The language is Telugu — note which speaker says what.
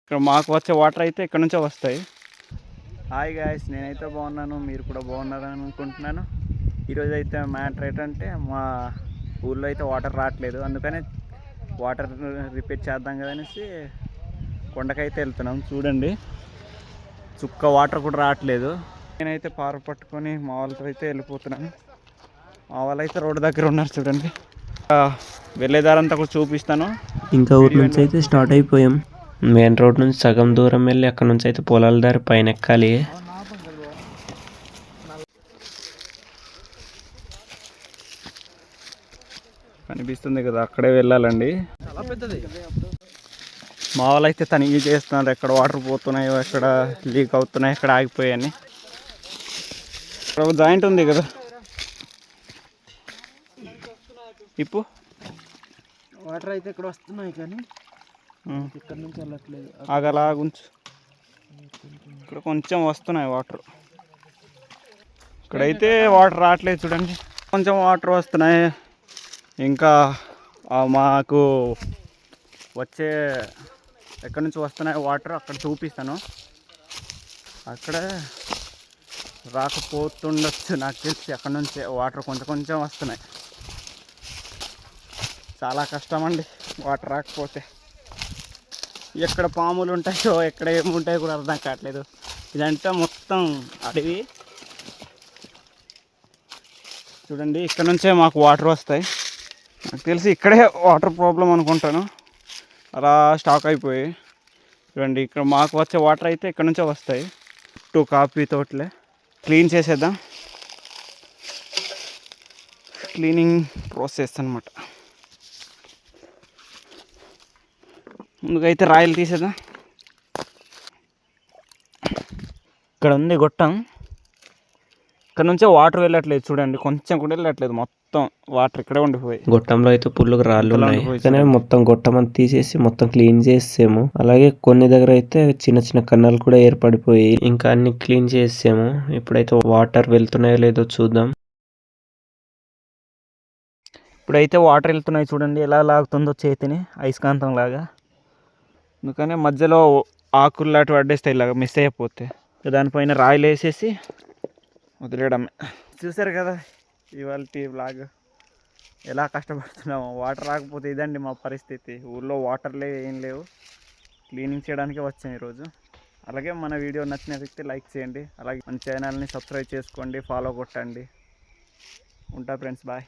Speaker 1: ఇక్కడ మాకు వచ్చే వాటర్ అయితే ఇక్కడ నుంచే వస్తాయి. హాయ్ గాయస్, నేనైతే బాగున్నాను, మీరు కూడా బాగున్నారని అనుకుంటున్నాను. ఈరోజు అయితే మ్యాటర్ ఏంటంటే మా ఊళ్ళో అయితే వాటర్ రావట్లేదు, అందుకని వాటర్ రిపేర్ చేద్దాం కదనేసి కొండకైతే వెళ్తున్నాం. చూడండి, చుక్క వాటర్ కూడా రావట్లేదు. నేనైతే పార పట్టుకొని మా వాళ్ళతో అయితే వెళ్ళిపోతున్నాను. మా వాళ్ళు అయితే రోడ్డు దగ్గర ఉన్నారు. చూడండి, వెళ్ళేదారంతా కూడా చూపిస్తాను.
Speaker 2: ఇంకా ఊరి నుంచి అయితే స్టార్ట్ అయిపోయాం. మెయిన్ రోడ్ నుంచి సగం దూరం వెళ్ళి అక్కడ నుంచి అయితే పొలాల దారి పైన ఎక్కాలి.
Speaker 1: కనిపిస్తుంది కదా, అక్కడే వెళ్ళాలండి. మా వాళ్ళు అయితే తనిఖీ చేస్తున్నారు, ఎక్కడ వాటర్ పోతున్నాయో, ఎక్కడ లీక్ అవుతున్నాయో, ఎక్కడ ఆగిపోయాయని. ఇక్కడ ఒక జాయింట్ ఉంది కదా, ఇప్పుడు
Speaker 3: వాటర్ అయితే ఇక్కడ వస్తున్నాయి కానీ ఇక్కడ నుంచి వెళ్ళట్లేదు.
Speaker 1: ఆగలాగుంచు, ఇక్కడ కొంచెం వస్తున్నాయి వాటర్. ఇక్కడైతే వాటర్ రావట్లేదు. చూడండి, కొంచెం వాటర్ వస్తున్నాయి. ఇంకా మాకు వచ్చే ఎక్కడి నుంచి వస్తున్నాయి వాటర్ అక్కడ చూపిస్తాను. అక్కడే రాకపోతుండొచ్చు నాకు తెలిసి. అక్కడ నుంచి వాటర్ కొంచెం కొంచెం వస్తున్నాయి. చాలా కష్టం అండి వాటర్ రాకపోతే. ఎక్కడ పాములు ఉంటాయో, ఎక్కడ ఏముంటాయో కూడా అర్థం కావట్లేదు. ఇదంతా మొత్తం అడవి. చూడండి, ఇక్కడ నుంచే మాకు వాటర్ వస్తాయి. నాకు తెలిసి ఇక్కడే వాటర్ ప్రాబ్లం అనుకుంటాను, అలా స్టాక్ అయిపోయి. చూడండి, ఇక్కడ మాకు వచ్చే వాటర్ అయితే ఇక్కడ నుంచే వస్తాయి. కాఫీ తోటలే క్లీన్ చేసేద్దాం. క్లీనింగ్ ప్రాసెస్ అన్నమాట. ముందుగా అయితే రాయలు తీసేద్దాం. ఇక్కడ ఉంది గొట్టం, ఇక్కడ నుంచే వాటర్ వెళ్ళట్లేదు. చూడండి, కొంచెం కూడా వెళ్ళట్లేదు, మొత్తం వాటర్ ఇక్కడే ఉండిపోయి.
Speaker 2: గొట్టంలో అయితే పుల్లుకు రాళ్ళు ఉన్నాయి, కానీ మొత్తం గొట్టం అంతా తీసేసి మొత్తం క్లీన్ చేసాము. అలాగే కొన్ని దగ్గర అయితే చిన్న చిన్న కన్నాలు కూడా ఏర్పడిపోయి ఇంకా అన్ని క్లీన్ చేసాము. ఇప్పుడైతే వాటర్ వెళ్తున్నాయో లేదో చూద్దాం.
Speaker 1: ఇప్పుడైతే వాటర్ వెళ్తున్నాయి. చూడండి ఎలా లాగుతుందో చేతిని, అయస్కాంతం లాగా. అందుకనే మధ్యలో ఆకులు లాంటి పడ్డేస్తాయి ఇలాగ మిస్ అయిపోతే. దానిపైన రాయిలు వేసేసి వదిలేయడమే. చూసారు కదా ఇవాళ వ్లాగ్, ఎలా కష్టపడుతున్నాము. వాటర్ రాకపోతే ఇదండి మా పరిస్థితి. ఊళ్ళో వాటర్లే ఏం లేవు, క్లీనింగ్ చేయడానికి వచ్చాను ఈరోజు. అలాగే మన వీడియో నచ్చినట్లయితే లైక్ చేయండి, అలాగే మన ఛానల్ని సబ్స్క్రైబ్ చేసుకోండి, ఫాలో కొట్టండి. ఉంటా ఫ్రెండ్స్, బాయ్.